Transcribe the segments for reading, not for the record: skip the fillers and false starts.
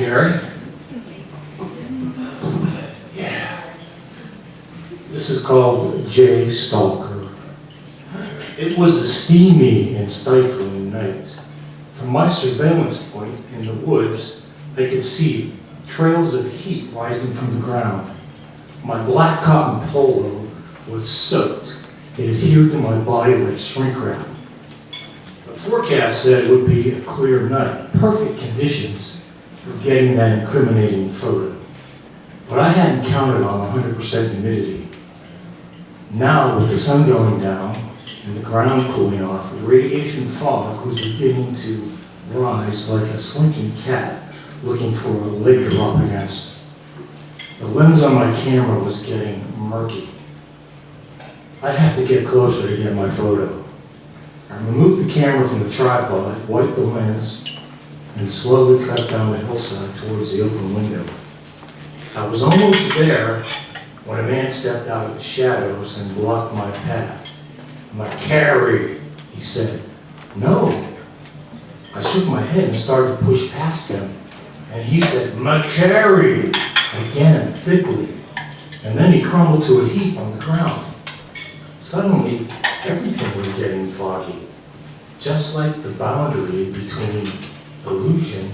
Gary. Yeah. This is called J. Stalker. It was a steamy and stifling night. From my surveillance point in the woods, I could see trails of heat rising from the ground. My black cotton polo was soaked. It adhered to my body like shrink wrap. The forecast said it would be a clear night, perfect conditions for getting that incriminating photo. But I hadn't counted on 100% humidity. Now, with the sun going down and the ground cooling off, the radiation fog was beginning to rise like a slinking cat looking for a leg to rub against. The lens on my camera was getting murky. I'd have to get closer to get my photo. I removed the camera from the tripod, wiped the lens, and slowly cut down the hillside towards the open window. I was almost there when a man stepped out of the shadows and blocked my path. "McCary," he said. "No." I shook my head and started to push past him, and he said, "McCary," again, thickly, and then he crumbled to a heap on the ground. Suddenly, everything was getting foggy, just like the boundary between illusion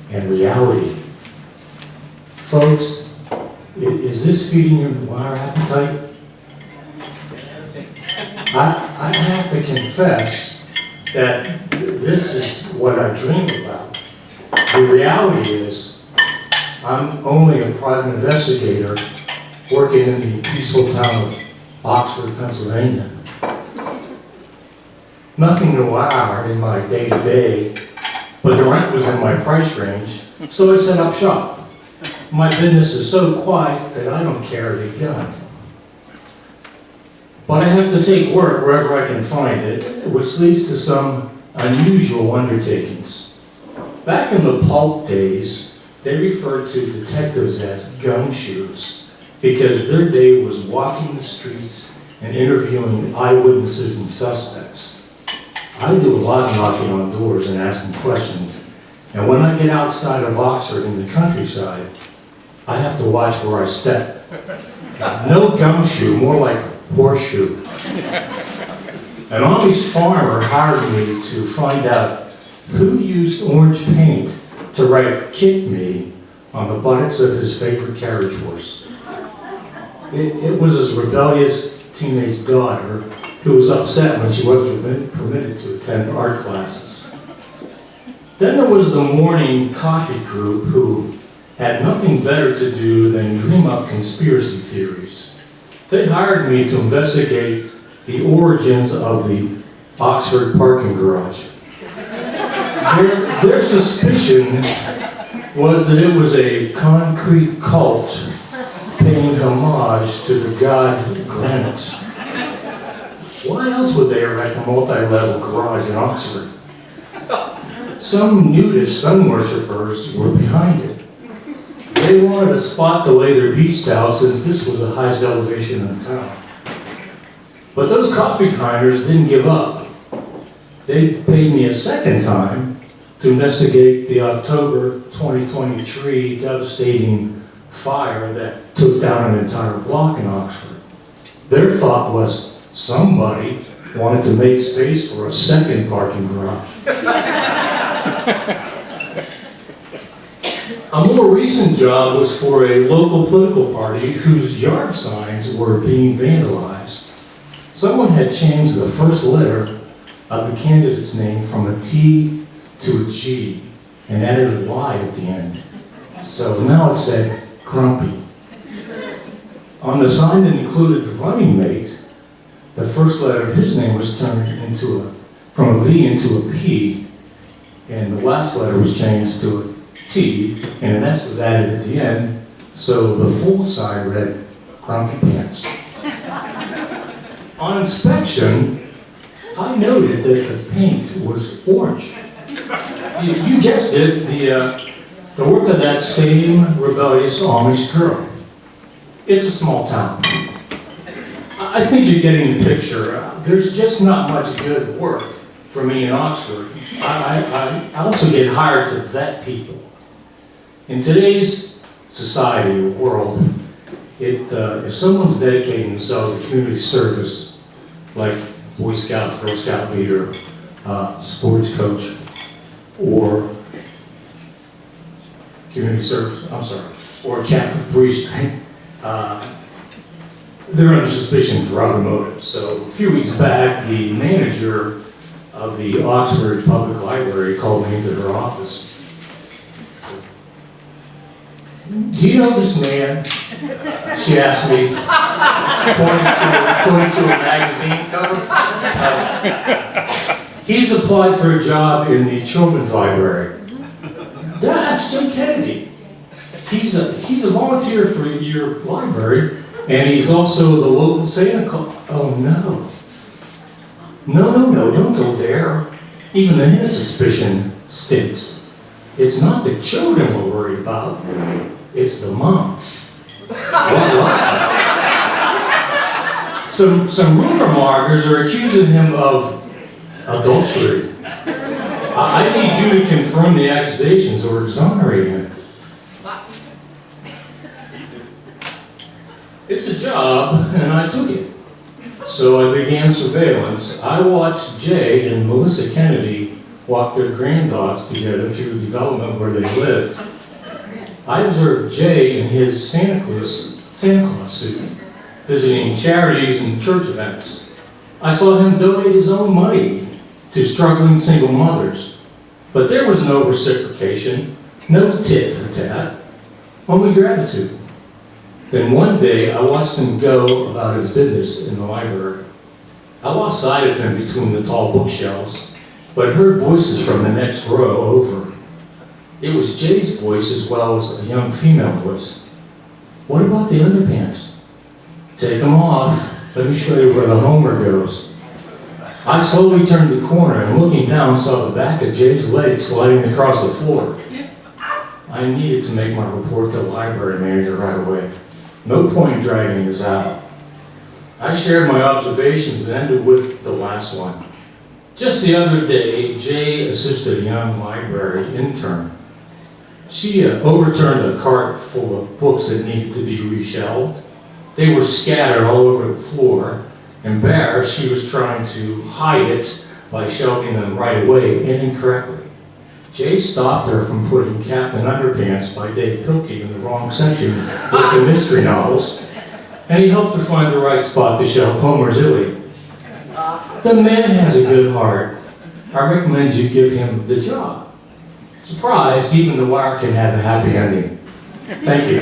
and reality. Folks, is this feeding your Noir appetite? I have to confess that this is what I dream about. The reality is, I'm only a private investigator working in the peaceful town of Oxford, Pennsylvania. Nothing noir in my day-to-day, but the rent was in my price range, so I set up shop. My business is so quiet that I don't carry a gun. But I have to take work wherever I can find it, which leads to some unusual undertakings. Back in the pulp days, they referred to detectives as gumshoes because their day was walking the streets and interviewing eyewitnesses and suspects. I do a lot of knocking on doors and asking questions, and when I get outside of Oxford in the countryside, I have to watch where I step. No gumshoe, more like horseshoe. An Amish farmer hired me to find out who used orange paint to write "kick me" on the buttocks of his favorite carriage horse. It was his rebellious teenage daughter who was upset when she wasn't permitted to attend art classes. Then there was the morning coffee group who had nothing better to do than dream up conspiracy theories. They hired me to investigate the origins of the Oxford parking garage. Their suspicion was that it was a concrete cult paying homage to the god Granite. Why else would they erect a multi-level garage in Oxford? Some nudist sun worshippers were behind it. They wanted a spot to lay their beach towel since this was the highest elevation in town. But those coffee grinders didn't give up. They paid me a second time to investigate the October 2023 devastating fire that took down an entire block in Oxford. Their thought was somebody wanted to make space for a second parking garage. A more recent job was for a local political party whose yard signs were being vandalized. Someone had changed the first letter of the candidate's name from a T to a G and added a Y at the end. So now it said Grumpy. On the sign that included the running mate, the first letter of his name was turned from a V into a P, and the last letter was changed to a T, and an S was added at the end, so the full sign read Grumpy Pants. On inspection, I noted that the paint was orange. You guessed it, the work of that same rebellious Amish girl. It's a small town. I think you're getting the picture. There's just not much good work for me in Oxford. I also get hired to vet people. In today's society or world, if someone's dedicating themselves to community service, like Boy Scout, Girl Scout leader, sports coach, or community service, or Catholic priest, they're under suspicion for other motives. So a few weeks back, the manager of the Oxford Public Library called me into her office. Do you know this man? She asked me, pointing to a magazine cover. He's applied for a job in the children's library. That's Jim Kennedy. He's a volunteer for your library, and he's also the local Santa Claus. Oh no. No, don't go there. Even the hint of suspicion stinks. It's not the children we're worried about, it's the moms. What? Some rumor mongers are accusing him of adultery. I need you to confirm the accusations or exonerate him. It's a job, and I took it. So I began surveillance. I watched Jay and Melissa Kennedy walk their granddogs together through the development where they lived. I observed Jay in his Santa Claus suit, visiting charities and church events. I saw him donate his own money to struggling single mothers. But there was no reciprocation, no tit for tat, only gratitude. Then one day, I watched him go about his business in the library. I lost sight of him between the tall bookshelves, but heard voices from the next row over. It was Jay's voice as well as a young female voice. What about the underpants? Take them off. Let me show you where the Homer goes. I slowly turned the corner and looking down saw the back of Jay's leg sliding across the floor. I needed to make my report to the library manager right away. No point dragging this out. I shared my observations and ended with the last one. Just the other day, Jay assisted a young library intern. She overturned a cart full of books that needed to be reshelved. They were scattered all over the floor. Embarrassed, she was trying to hide it by shelving them right away and incorrectly. Jay stopped her from putting Captain Underpants by Dave Pilkey in the wrong section with the mystery novels, and he helped her find the right spot to shelve Homer's Iliad. The man has a good heart. I recommend you give him the job. Surprise, even the wire can have a happy ending. Thank you.